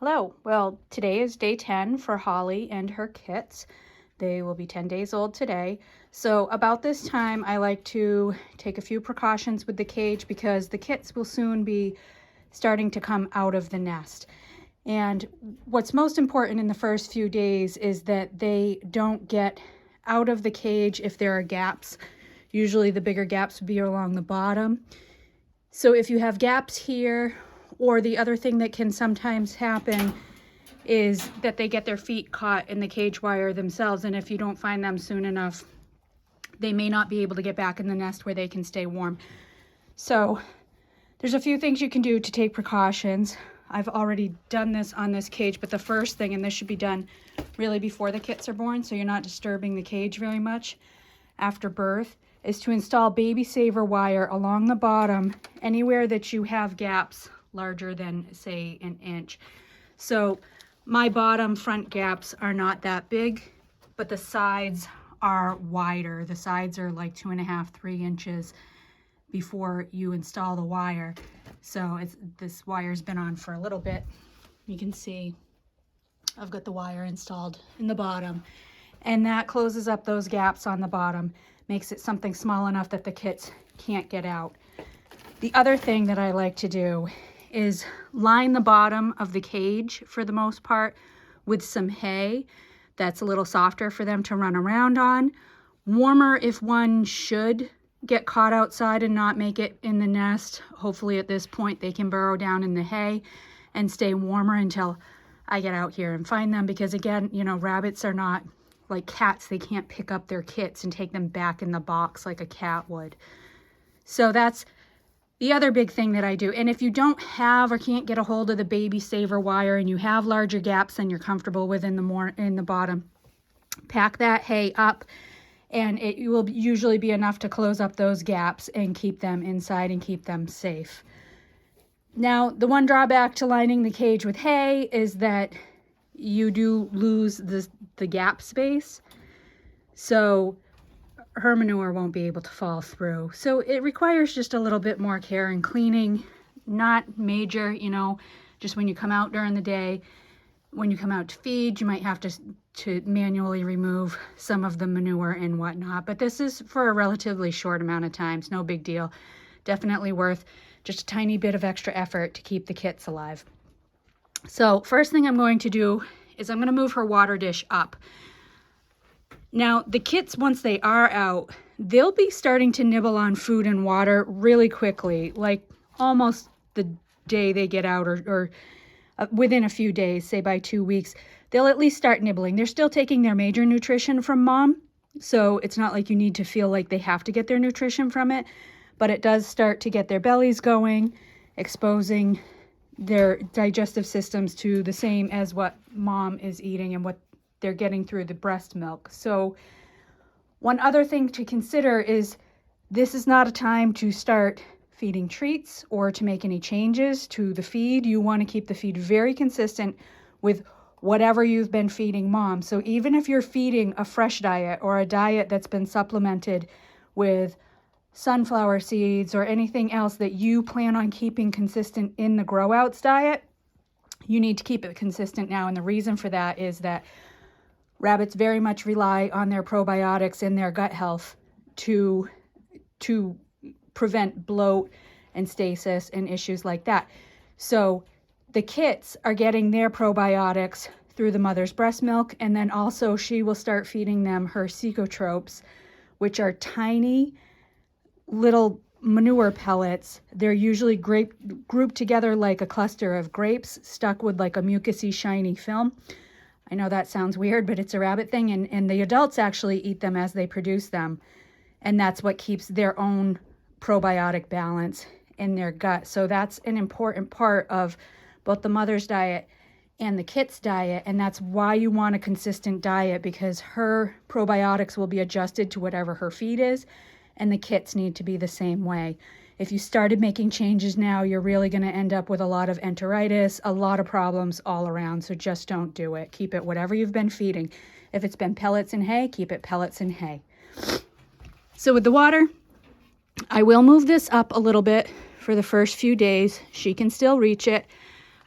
Hello. Well, today is day 10 for Holly and her kits. They will be 10 days old today. So about this time, I like to take a few precautions with the cage because the kits will soon be starting to come out of the nest. And what's most important in the first few days is that they don't get out of the cage if there are gaps. Usually the bigger gaps would be along the bottom. So if you have gaps here, or the other thing that can sometimes happen is that they get their feet caught in the cage wire themselves, and if you don't find them soon enough, they may not be able to get back in the nest where they can stay warm. So there's a few things you can do to take precautions. I've already done this on this cage, but the first thing, and this should be done really before the kits are born so you're not disturbing the cage very much after birth, is to install baby saver wire along the bottom anywhere that you have gaps larger than, say, an inch. So my bottom front gaps are not that big, but the sides are wider. The sides are like 2.5, 3 inches before you install the wire. So this wire's been on for a little bit. You can see I've got the wire installed in the bottom, and that closes up those gaps on the bottom, makes it something small enough that the kits can't get out. The other thing that I like to do is line the bottom of the cage for the most part with some hay that's a little softer for them to run around on. Warmer if one should get caught outside and not make it in the nest. Hopefully at this point they can burrow down in the hay and stay warmer until I get out here and find them, because again, you know, rabbits are not like cats. They can't pick up their kits and take them back in the box like a cat would. So that's the other big thing that I do. And if you don't have or can't get a hold of the baby saver wire and you have larger gaps than you're comfortable with in the bottom, pack that hay up, and it will usually be enough to close up those gaps and keep them inside and keep them safe. Now, the one drawback to lining the cage with hay is that you do lose the gap space. So her manure won't be able to fall through. So it requires just a little bit more care and cleaning, not major, you know, just when you come out during the day. When you come out to feed, you might have to manually remove some of the manure and whatnot. But this is for a relatively short amount of time. It's no big deal. Definitely worth just a tiny bit of extra effort to keep the kits alive. So first thing I'm going to do is I'm going to move her water dish up. Now, the kits, once they are out, they'll be starting to nibble on food and water really quickly, like almost the day they get out, or within a few days, say by 2 weeks, they'll at least start nibbling. They're still taking their major nutrition from mom, so it's not like you need to feel like they have to get their nutrition from it, but it does start to get their bellies going, exposing their digestive systems to the same as what mom is eating and what they're getting through the breast milk. So one other thing to consider is this is not a time to start feeding treats or to make any changes to the feed. You want to keep the feed very consistent with whatever you've been feeding mom. So even if you're feeding a fresh diet or a diet that's been supplemented with sunflower seeds or anything else that you plan on keeping consistent in the grow outs diet, you need to keep it consistent now. And the reason for that is that rabbits very much rely on their probiotics and their gut health to prevent bloat and stasis and issues like that. So the kits are getting their probiotics through the mother's breast milk, and then also she will start feeding them her Cecotropes, which are tiny little manure pellets. They're usually grouped together like a cluster of grapes stuck with like a mucousy shiny film. I know that sounds weird, but it's a rabbit thing, and the adults actually eat them as they produce them, and that's what keeps their own probiotic balance in their gut. So that's an important part of both the mother's diet and the kit's diet, and that's why you want a consistent diet, because her probiotics will be adjusted to whatever her feed is, and the kits need to be the same way. If you started making changes now, you're really going to end up with a lot of enteritis, a lot of problems all around. So just don't do it. Keep it whatever you've been feeding. If it's been pellets and hay, keep it pellets and hay. So with the water, I will move this up a little bit for the first few days. She can still reach it.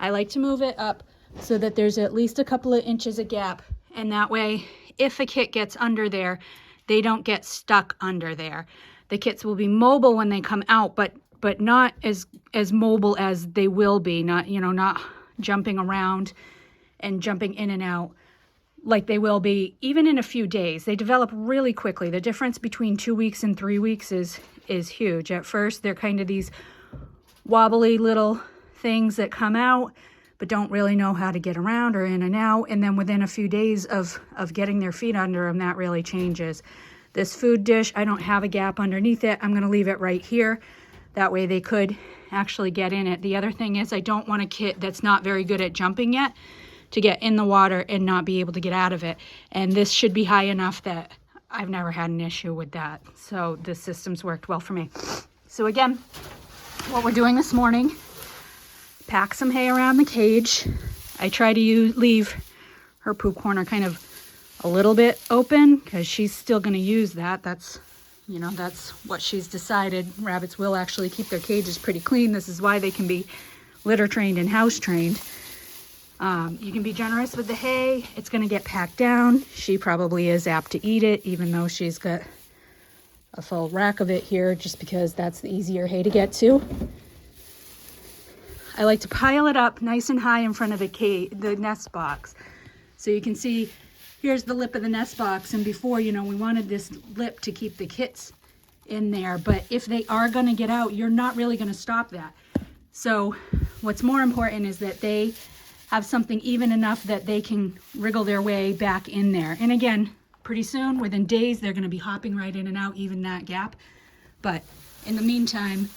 I like to move it up so that there's at least a couple of inches of gap. And that way, if a kit gets under there, they don't get stuck under there. The kits will be mobile when they come out, but not as mobile as they will be, not, you know, not jumping around and jumping in and out like they will be even in a few days. They develop really quickly. The difference between 2 weeks and 3 weeks is huge. At first, they're kind of these wobbly little things that come out, but don't really know how to get around or in and out. And then within a few days of getting their feet under them, that really changes. This food dish, I don't have a gap underneath it. I'm going to leave it right here. That way they could actually get in it. The other thing is I don't want a kit that's not very good at jumping yet to get in the water and not be able to get out of it. And this should be high enough that I've never had an issue with that. So the system's worked well for me. So again, what we're doing this morning, pack some hay around the cage. I try to leave her poop corner kind of a little bit open because she's still going to use that. That's, you know, that's what she's decided. Rabbits will actually keep their cages pretty clean. This is why they can be litter trained and house trained. You can be generous with the hay. It's going to get packed down. She probably is apt to eat it, even though she's got a full rack of it here, just because that's the easier hay to get to. I like to pile it up nice and high in front of the nest box. So you can see, here's the lip of the nest box. And before, you know, we wanted this lip to keep the kits in there. But if they are going to get out, you're not really going to stop that. So what's more important is that they have something even enough that they can wriggle their way back in there. And again, pretty soon, within days, they're going to be hopping right in and out, even that gap. But in the meantime,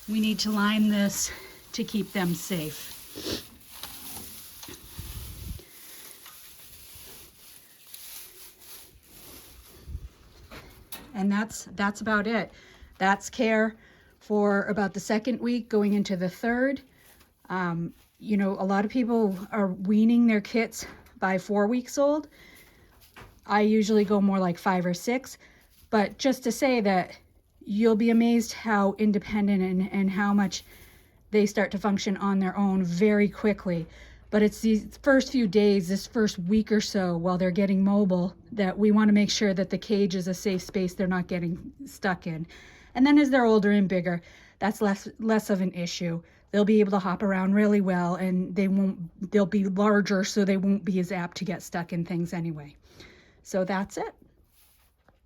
we need to line this to keep them safe. And that's about it. That's care for about the second week going into the third. You know, a lot of people are weaning their kits by 4 weeks old. I usually go more like 5 or 6, but just to say that you'll be amazed how independent and how much they start to function on their own very quickly. But it's these first few days, this first week or so while they're getting mobile, that we want to make sure that the cage is a safe space they're not getting stuck in. And then as they're older and bigger, that's less of an issue. They'll be able to hop around really well, and they'll be larger, so they won't be as apt to get stuck in things anyway. So that's it.